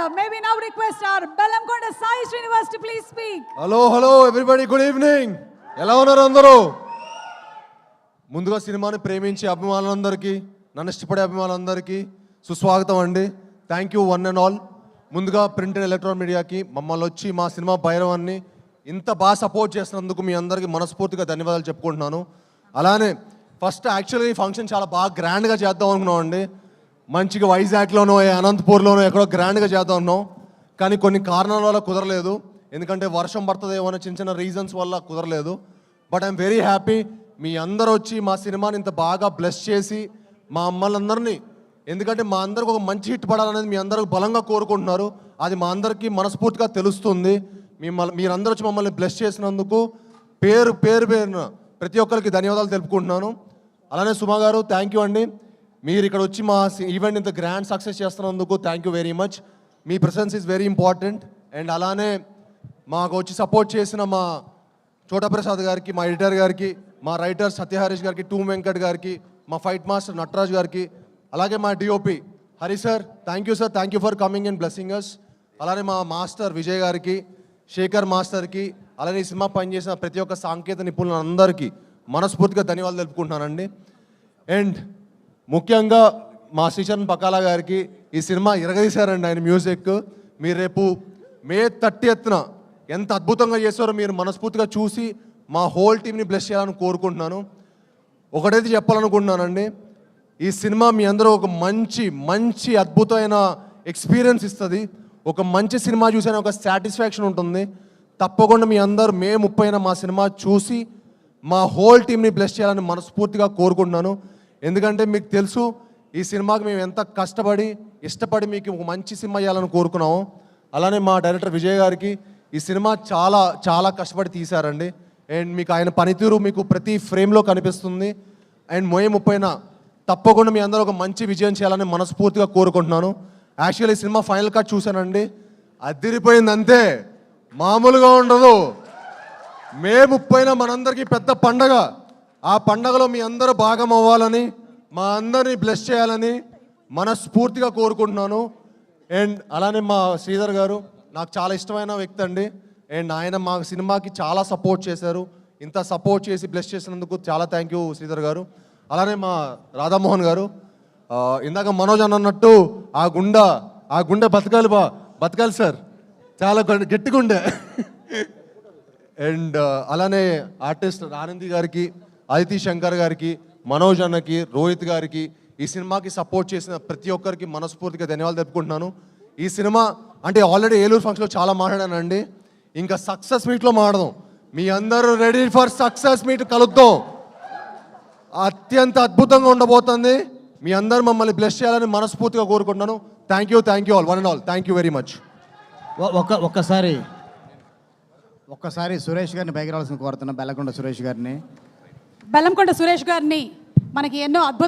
may we now request our Bellamkonda Sai Srinivas to please speak. Hello everybody, good evening. ఎలా ఉన్నారు అందరూ? ముందుగా సినిమాని ప్రేమించే అభిమానులందరికీ, నన్ను ఇష్టపడే అభిమానులందరికీ సుస్వాగతం అండి. Thank you one and all. ముందుగా ప్రింట్ అండ్ ఎలక్ట్రానిక్ మీడియాకి మమ్మల్ని వచ్చి మా సినిమా భైరవాన్ని ఇంత బాగా సపోర్ట్ చేసినందుకు మీ అందరికీ మనస్ఫూర్తిగా ధన్యవాదాలు చెప్పుకుంటున్నాను. అలానే ఫస్ట్ యాక్చువల్గా ఈ ఫంక్షన్ చాలా బాగా గ్రాండ్గా చేద్దాం అనుకున్నాం అండి. మంచిగా వైజాగ్లోనో అనంతపూర్లోనో ఎక్కడో గ్రాండ్గా చేద్దాం అనుకున్నాం. కానీ కొన్ని కారణాల వల్ల కుదరలేదు. ఎందుకంటే వర్షం పడుతుందేమో అనే చిన్న చిన్న రీజన్స్ వల్ల కుదరలేదు. బట్ ఐఎమ్ వెరీ హ్యాపీ మీ అందరూ వచ్చి మా సినిమాని ఇంత బాగా బ్లెస్ చేసి మా అమ్మలందరినీ, ఎందుకంటే మా అందరికి ఒక మంచి హిట్ పడాలనేది మీ అందరూ బలంగా కోరుకుంటున్నారు. అది మా అందరికీ మనస్ఫూర్తిగా తెలుస్తుంది. మీరందరూ వచ్చి మమ్మల్ని బ్లెస్ చేసినందుకు పేరున ప్రతి ఒక్కరికి ధన్యవాదాలు తెలుపుకుంటున్నాను. అలానే సుమా గారు థ్యాంక్ యూ అండి. మీరు ఇక్కడ వచ్చి మా ఈవెంట్ ఇంత గ్రాండ్ సక్సెస్ చేస్తున్నందుకు thank you very much. Me presence is very important. And అలానే మాకు వచ్చి సపోర్ట్ చేసిన మా చోటా ప్రసాద్ గారికి, మా ఎడిటర్ గారికి, మా రైటర్ సత్యహరీష్ గారికి, టూ వెంకట్ గారికి, మా ఫైట్ మాస్టర్ నటరాజ్ గారికి, అలాగే మా DOP Hari sir thank you sir, thank you for coming and blessing us. అలానే మా మాస్టర్ విజయ్ గారికి, శేఖర్ మాస్టర్కి, అలానే ఈ సినిమా పనిచేసిన ప్రతి ఒక్క సాంకేతిక నిపుణులందరికీ మనస్ఫూర్తిగా ధన్యవాదాలు తెలుపుకుంటున్నానండి. అండ్ ముఖ్యంగా మా శ్రీచరణ్ పకాలా గారికి ఈ సినిమా ఇరగదీశారండి ఆయన మ్యూజిక్. మీరు రేపు మే 30న ఎంత అద్భుతంగా చేస్తారో మీరు మనస్ఫూర్తిగా చూసి మా హోల్ టీమ్ని బ్లెస్ చేయాలని కోరుకుంటున్నాను. ఒకటైతే చెప్పాలనుకుంటున్నానండి, ఈ సినిమా మీ అందరూ ఒక మంచి అద్భుతమైన ఎక్స్పీరియన్స్ ఇస్తుంది. ఒక మంచి సినిమా చూసిన ఒక సాటిస్ఫాక్షన్ ఉంటుంది. తప్పకుండా మీ అందరూ మే 30న మా సినిమా చూసి మా హోల్ టీమ్ని బ్లెస్ చేయాలని మనస్ఫూర్తిగా కోరుకుంటున్నాను. ఎందుకంటే మీకు తెలుసు ఈ సినిమాకి మేము ఎంత కష్టపడి ఇష్టపడి మీకు ఒక మంచి సినిమా చేయాలని కోరుకున్నాము. అలానే మా డైరెక్టర్ విజయ్ గారికి ఈ సినిమా చాలా కష్టపడి తీశారండి. అండ్ మీకు ఆయన పనితీరు మీకు ప్రతి ఫ్రేమ్లో కనిపిస్తుంది. అండ్ మే 30న తప్పకుండా మీ అందరూ ఒక మంచి విజయం చేయాలని మనస్ఫూర్తిగా కోరుకుంటున్నాను. యాక్చువల్లీ ఈ సినిమా ఫైనల్ కట్ చూశానండి, అదిరిపోయింది అంతే, మామూలుగా ఉండదు. మే 30న మనందరికీ పెద్ద పండగ. ఆ పండగలో మీ అందరూ భాగం అవ్వాలని, మా అందరినీ బ్లెస్ చేయాలని మనస్ఫూర్తిగా కోరుకుంటున్నాను. అండ్ అలానే మా శ్రీధర్ గారు నాకు చాలా ఇష్టమైన వ్యక్తి అండి. అండ్ ఆయన మా సినిమాకి చాలా సపోర్ట్ చేశారు. ఇంత సపోర్ట్ చేసి బ్లెస్ చేసినందుకు చాలా థ్యాంక్ యూ శ్రీధర్ గారు. అలానే మా రాధామోహన్ గారు, ఇందాక మనోజ్ అన్నట్టు ఆ గుండె బతకాలి సార్, చాలా గట్టిగా ఉండే. అండ్ అలానే ఆర్టిస్ట్ ఆనంది గారికి, అదితి శంకర్ గారికి, మనోజ్ అన్నకి, రోహిత్ గారికి, ఈ సినిమాకి సపోర్ట్ చేసిన ప్రతి ఒక్కరికి మనస్ఫూర్తిగా ధన్యవాదాలు చెప్పుకుంటున్నాను. ఈ సినిమా అంటే ఆల్రెడీ ఏలూరు ఫంక్షన్లో చాలా మాట్లాడానండి, ఇంకా సక్సెస్ మీట్లో మాట్లాడదాం. మీ అందరూ రెడీ ఫర్ సక్సెస్ మీట్, కలుద్దాం. అత్యంత అద్భుతంగా ఉండబోతుంది. మీ అందరూ మమ్మల్ని బ్లెస్ చేయాలని మనస్ఫూర్తిగా కోరుకుంటున్నాను. Thank you all, one and all, thank you very much. ఒక్కసారి సురేష్ గారిని పైకి రావాల్సిన కోరుతున్నా, బెల్లకొండ సురేష్ గారిని మనకి ఎన్నో అద్భుత